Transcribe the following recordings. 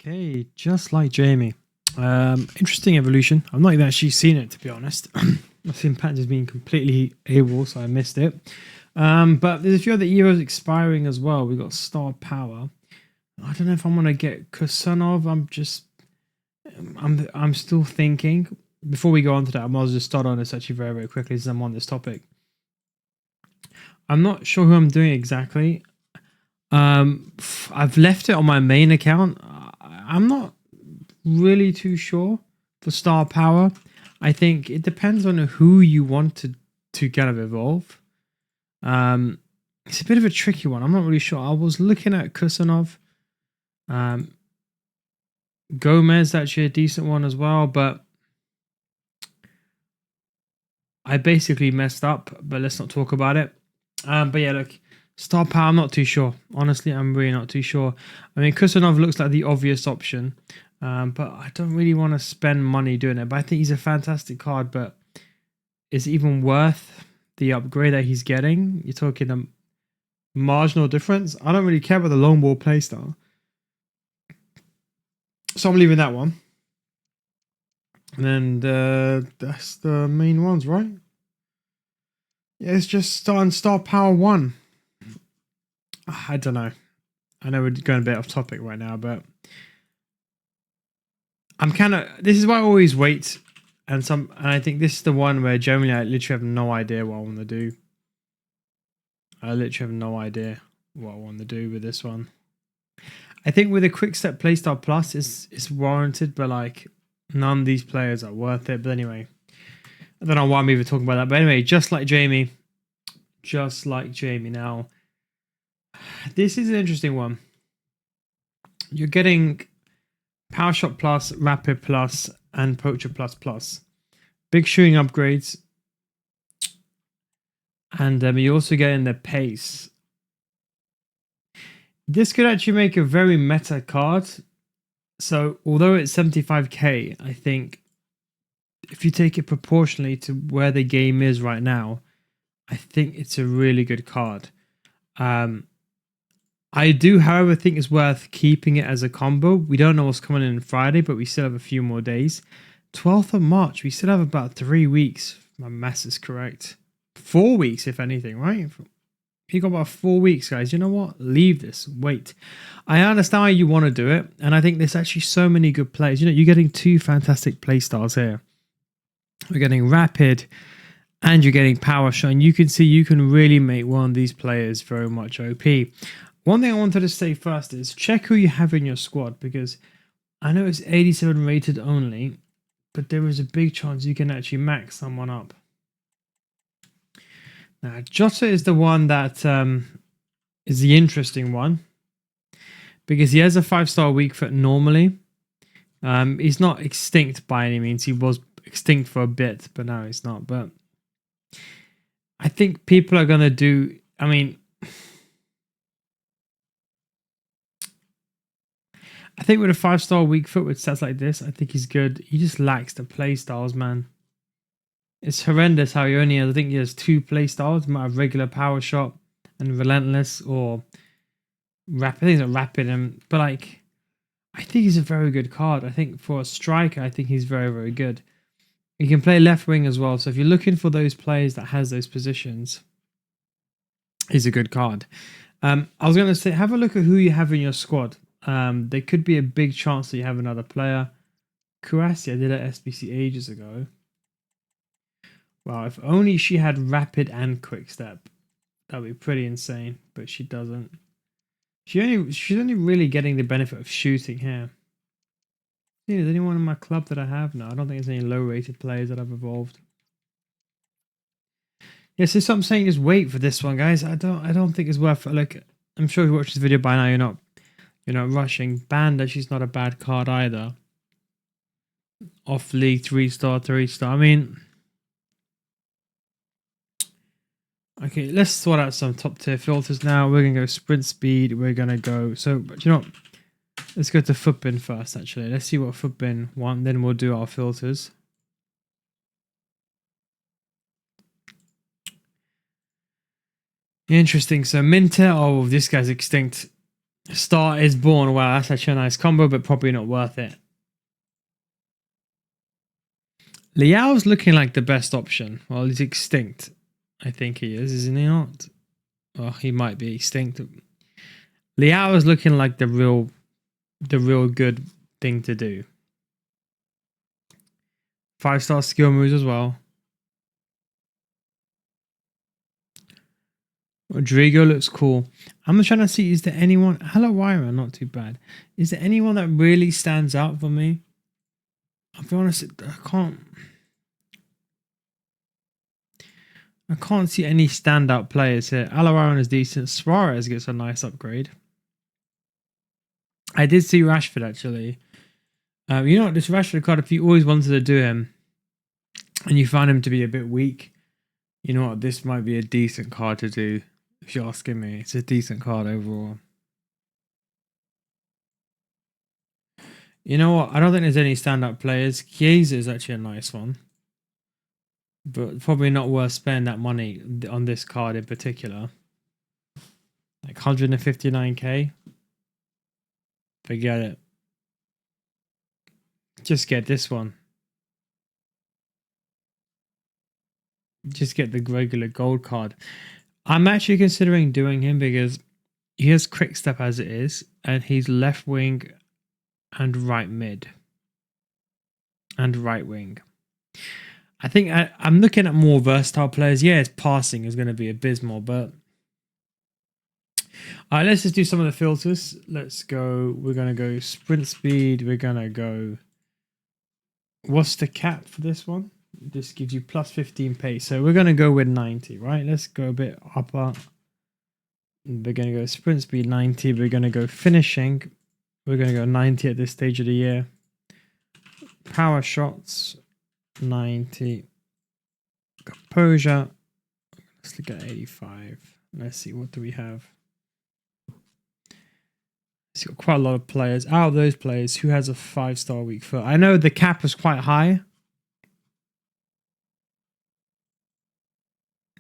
Okay, just like Jamie. Interesting evolution. I've not even actually seen it, to be honest. I've seen patches being completely able, so I missed it. But there's a few other heroes expiring as well. We got Star Power. I don't know if I'm gonna get Kusanov. I'm still thinking. Before we go on to that, I might as well just start on this actually very, very quickly since I'm on this topic. I'm not sure who I'm doing exactly. I've left it on my main account. I'm not really too sure for Star Power. I think it depends on who you want to kind of evolve. It's a bit of a tricky one. I'm not really sure. I was looking at Kusanov. Gomez actually a decent one as well, but I basically messed up. But let's not talk about it. But yeah, look, Star Power. I'm not too sure. Honestly, I'm really not too sure. I mean, Kusanov looks like the obvious option. But I don't really want to spend money doing it. But I think he's a fantastic card. But is it even worth the upgrade that he's getting? You're talking a marginal difference. I don't really care about the long ball playstyle, so I'm leaving that one. And that's the main ones, right? Yeah, it's just starting Star Power 1. I don't know. I know we're going a bit off topic right now, but I'm kind of. This is why I always wait, and I think this is the one where generally I literally have no idea what I want to do. I literally have no idea what I want to do with this one. I think with a quick step playstyle plus, it's warranted, but like none of these players are worth it. But anyway, I don't know why I'm even talking about that. But anyway, just like Jamie. Now, this is an interesting one. You're getting Power Shot Plus, Rapid Plus, and Poacher Plus Plus. Big shooting upgrades. And you're also getting the pace. This could actually make a very meta card. So although it's 75k, I think if you take it proportionally to where the game is right now, I think it's a really good card. I do, however, think it's worth keeping it as a combo. We don't know what's coming in Friday, but we still have a few more days. 12th of March, we still have about 3 weeks. If my maths is correct. 4 weeks, if anything, right? You got about 4 weeks, guys. You know what? Leave this. Wait. I understand why you want to do it, and I think there's actually so many good plays. You know, you're getting two fantastic play styles here. We're getting Rapid, and you're getting Power Shot. And you can see you can really make one of these players very much OP. One thing I wanted to say first is check who you have in your squad, because I know it's 87 rated only, but there is a big chance you can actually max someone up. Now, Jota is the one that is the interesting one, because he has a 5-star weak foot normally. He's not extinct by any means. He was extinct for a bit, but now he's not. But I think people are going to do... I mean... I think with a 5-star weak foot with stats like this, I think he's good. He just lacks the play styles, man. It's horrendous how he only has, I think he has 2 play styles. He might have regular Power Shot and Relentless or Rapid. I think it's Rapid. But like, I think he's a very good card. I think for a striker, I think he's very, very good. He can play left wing as well. So if you're looking for those players that has those positions, he's a good card. I was going to say, have a look at who you have in your squad. There could be a big chance that you have another player. Kurasi, I did at SBC ages ago. Well, if only she had Rapid and Quick Step. That would be pretty insane, but she doesn't. She's only really getting the benefit of shooting here. Is anyone in my club that I have? No, I don't think there's any low-rated players that I've evolved. Yeah, so I'm saying just wait for this one, guys. I don't think it's worth it. Like, I'm sure if you watch this video by now, you're not rushing. Banda, she's not a bad card either. Off league 3-star, 3-star. I mean, okay, let's sort out some top tier filters now. We're gonna go sprint speed. We're gonna go. So, but you know, let's go to footbin first. Actually, let's see what footbin want. Then we'll do our filters. Interesting. So Minter. Oh, this guy's extinct. Star is born. Wow, that's actually a nice combo, but probably not worth it. Liao's looking like the best option. Well, he's extinct. I think he is, isn't he not? Well, he might be extinct. Liao is looking like the real good thing to do. 5-star skill moves as well. Rodrigo looks cool. I'm trying to see, is there anyone... Hello, Wyra, not too bad. Is there anyone that really stands out for me? I'll be honest, I can't see any standout players here. Alawaran is decent. Suarez gets a nice upgrade. I did see Rashford, actually. You know what, this Rashford card, if you always wanted to do him and you found him to be a bit weak, you know what, this might be a decent card to do. If you're asking me, it's a decent card overall. You know what, I don't think there's any standout players. Chiesa is actually a nice one, but probably not worth spending that money on this card in particular. Like 159k. Forget it. Just get this one. Just get the regular gold card. I'm actually considering doing him because he has quick step as it is, and he's left wing and right mid and right wing. I think I'm looking at more versatile players. Yeah, his passing is going to be abysmal, but all right, let's just do some of the filters. Let's go. We're going to go sprint speed. We're going to go. What's the cap for this one? This gives you plus 15 pace. So we're going to go with 90, right? Let's go a bit upper. We're going to go sprint speed 90. We're going to go finishing. We're going to go 90 at this stage of the year. Power shots 90. Composure. Let's look at 85. Let's see, what do we have? It's got quite a lot of players. Out of those players, who has a 5-star weak foot? I know the cap is quite high.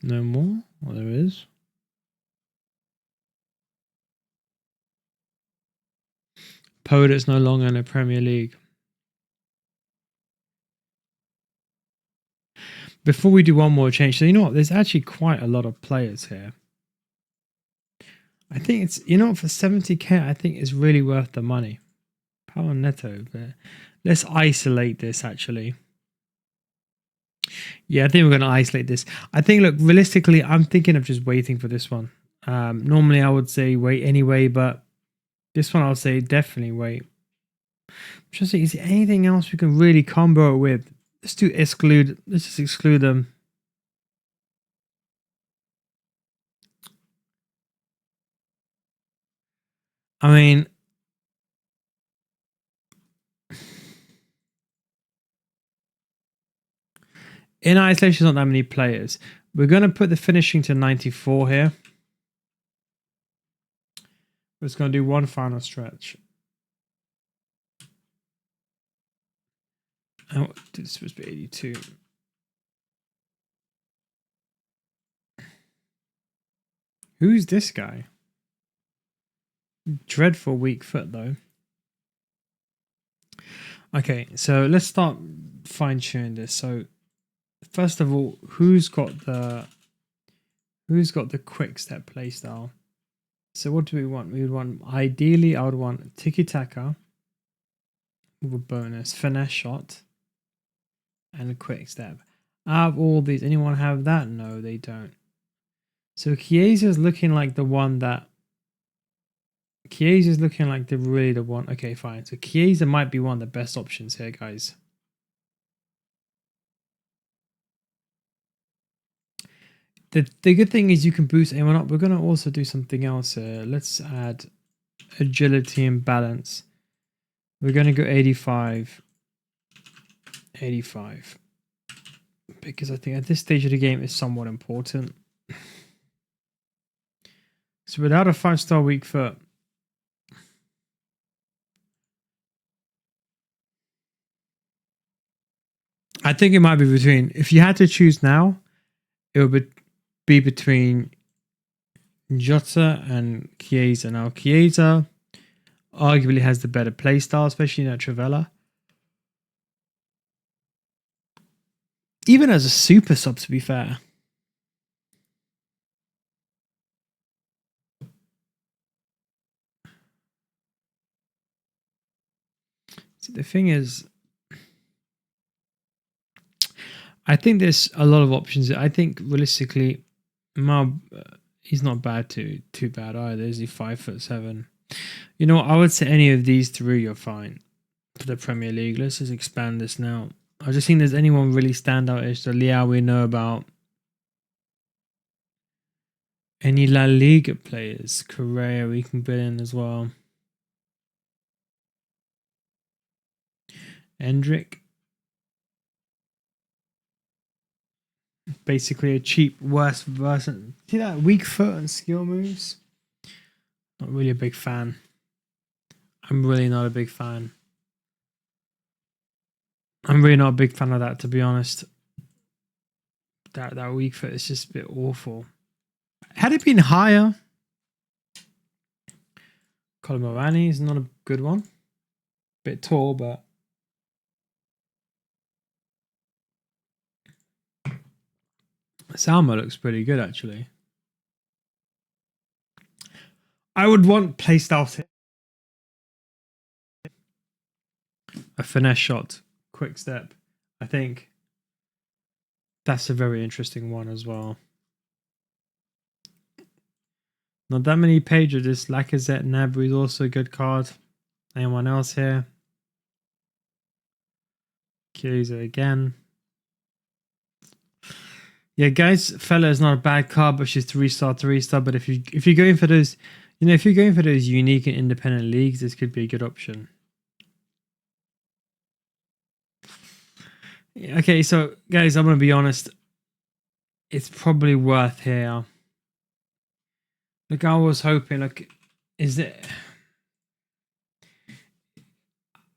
No more? Well, there is. Podet's no longer in the Premier League. Before we do one more change, so you know what? There's actually quite a lot of players here. I think it's, you know what, for 70k, I think it's really worth the money. Power Neto, but let's isolate this actually. Yeah, I think we're going to isolate this. I think, look, realistically, I'm thinking of just waiting for this one. Normally, I would say wait anyway, but this one I'll say definitely wait. I'm just saying, is there anything else we can really combo it with? Let's do exclude. Let's just exclude them. I mean, in isolation, not that many players. We're going to put the finishing to 94 here. We're just going to do one final stretch. Oh, this is supposed to be 82. Who's this guy? Dreadful weak foot, though. Okay, so let's start fine-tuning this. So, first of all, who's got the quick step playstyle? So what do we want? We would want, ideally, I would want tiki-taka with a bonus, finesse shot, and a quick step. Out of all these, anyone have that? No, they don't. So Chiesa is looking like the one that... Chiesa is looking like really the one. Okay, fine. So Chiesa might be one of the best options here, guys. The good thing is you can boost anyone up. We're going to also do something else here. Let's add agility and balance. We're going to go 85. 85. Because I think at this stage of the game it's somewhat important. So without a 5-star weak foot, I think it might be between, if you had to choose now, it would be between Jota and Chiesa. Now Chiesa, Arguably has the better playstyle, especially in that Travella. Even as a super sub, to be fair. See, the thing is, I think there's a lot of options. I think realistically, Mal, he's not bad too bad either. Is he 5'7"? You know, I would say any of these three you're fine for the Premier League. Let's just expand this now. I just think there's anyone really standout-ish. The Leal we know about. Any La Liga players, Correa we can put in as well. Endrick. Basically a cheap, worse version. See that weak foot and skill moves? Not really a big fan. I'm really not a big fan. I'm really not a big fan of that, to be honest. That weak foot is just a bit awful. Had it been higher, Colin Morani is not a good one. Bit tall, but Salma looks pretty good actually. I would want playstyle. A finesse shot, quick step. I think that's a very interesting one as well. Not that many pages. This Lacazette Nabry is also a good card. Anyone else here? Chiesa again. Yeah, guys, Fella is not a bad card, but she's 3-star, 3-star. But if you're going for those, you know, if you're going for those unique and independent leagues, this could be a good option. Okay, so guys, I'm gonna be honest. It's probably worth here. Look, I was hoping. Look, is it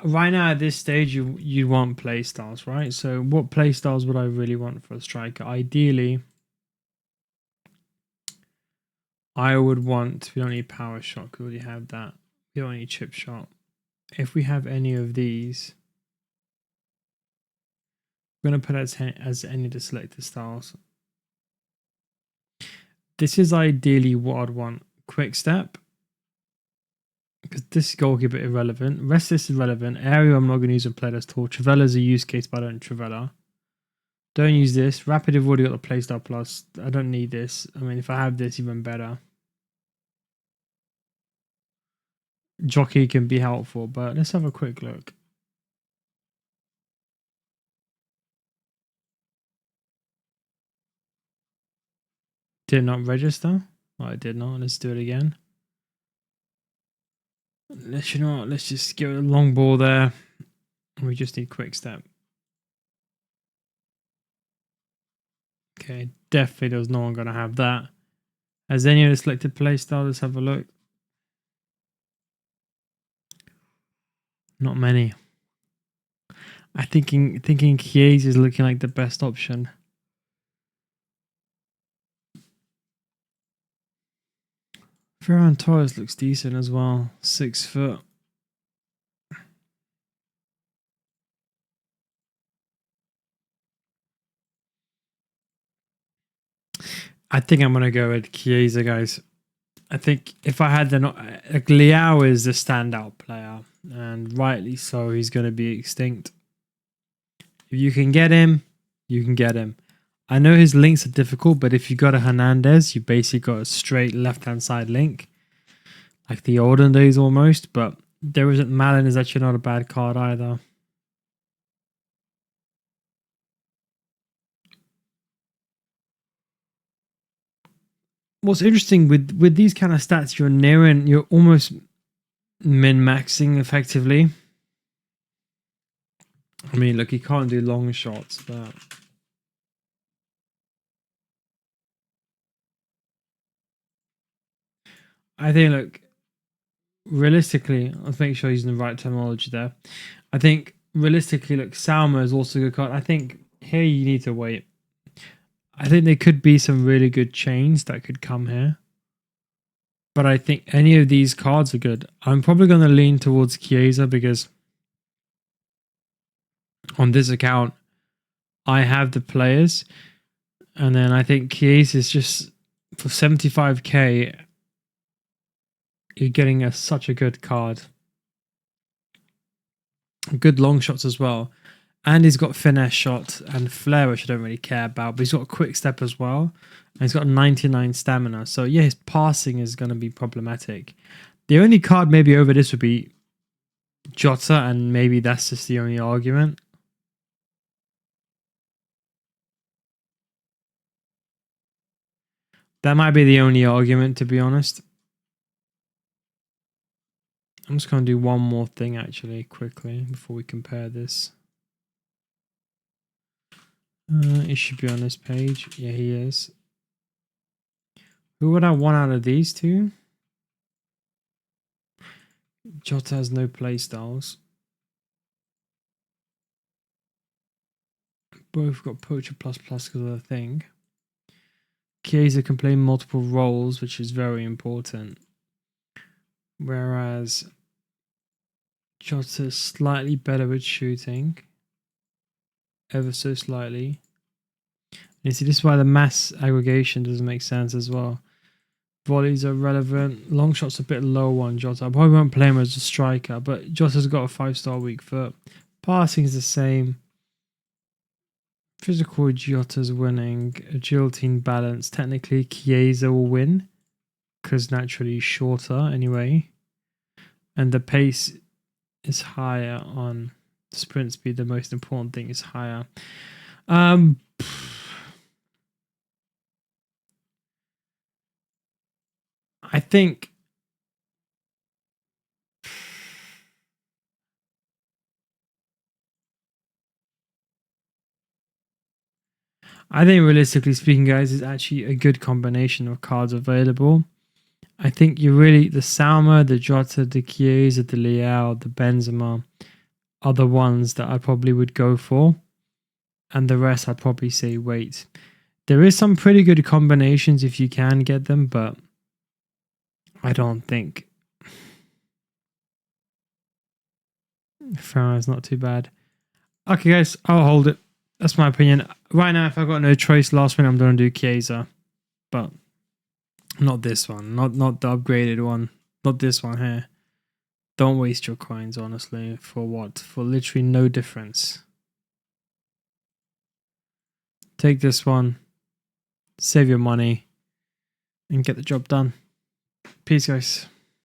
right now at this stage? You want play styles, right? So, what play styles would I really want for a striker? Ideally, I would want. We don't need power shot. We already have that. We don't need chip shot. If we have any of these, we're gonna put as any of the selected styles. This is ideally what I'd want. Quick step. Because this goalkeeper irrelevant. Rest this is relevant. Area I'm not going to use a player at all. Travella is a use case, but I don't Travella. Don't use this. Rapid have already got the playstyle plus. I don't need this. I mean, if I have this, even better. Jockey can be helpful, but let's have a quick look. Did not register? Oh, I did not. Let's do it again. Let's, you know what? Let's just give it a long ball there. We just need quick step. Okay, definitely there's no one going to have that. Has any of the selected playstyle? Let's have a look. Not many. I'm thinking Chiesa is looking like the best option. Ferran Torres looks decent as well. 6 foot. I think I'm gonna go with Chiesa, guys. I think if I had like Leao is the standout player, and rightly so. He's gonna be extinct. If you can get him, you can get him. I know his links are difficult, but if you got a Hernandez, you basically got a straight left-hand side link, like the olden days almost. But there isn't. Malin is actually not a bad card either. What's interesting with these kind of stats, you're almost min-maxing effectively. I mean, look, he can't do long shots, but I think, look, realistically, let's make sure using the right terminology there. I think realistically, look, Salma is also a good card. I think here you need to wait. I think there could be some really good chains that could come here. But I think any of these cards are good. I'm probably going to lean towards Chiesa because on this account, I have the players. And then I think Chiesa is just for 75k, you're getting such a good card. Good long shots as well. And he's got finesse shot and flair, which I don't really care about. But he's got quick step as well. And he's got 99 stamina. So yeah, his passing is going to be problematic. The only card maybe over this would be Jota. And maybe that's just the only argument. That might be the only argument, to be honest. I'm just going to do one more thing actually quickly before we compare this. He should be on this page. Yeah, he is. Who would I want out of these two? Jota has no playstyles. Both got Poacher plus because of the thing. Chiesa can play multiple roles, which is very important. Whereas Jota's slightly better at shooting. Ever so slightly. You see, this is why the mass aggregation doesn't make sense as well. Volleys are relevant. Long shots a bit low on Jota. I probably won't play him as a striker, but Jota's got a 5-star weak foot. Passing is the same. Physical, Jota's winning. Agility and balance. Technically, Chiesa will win because naturally he's shorter anyway. And the pace is higher on sprint speed. The most important thing is higher. I think realistically speaking, guys, is actually a good combination of cards available. I think you really, the Salma, the Jota, the Chiesa, the Leal, the Benzema are the ones that I probably would go for. And the rest I'd probably say wait. There is some pretty good combinations if you can get them, but I don't think Farah is not too bad. Okay, guys, I'll hold it. That's my opinion. Right now, if I've got no choice, last minute, I'm going to do Chiesa. But not this one. Not the upgraded one. Not this one here. Don't waste your coins, honestly. For what? For literally no difference. Take this one. Save your money. And get the job done. Peace, guys.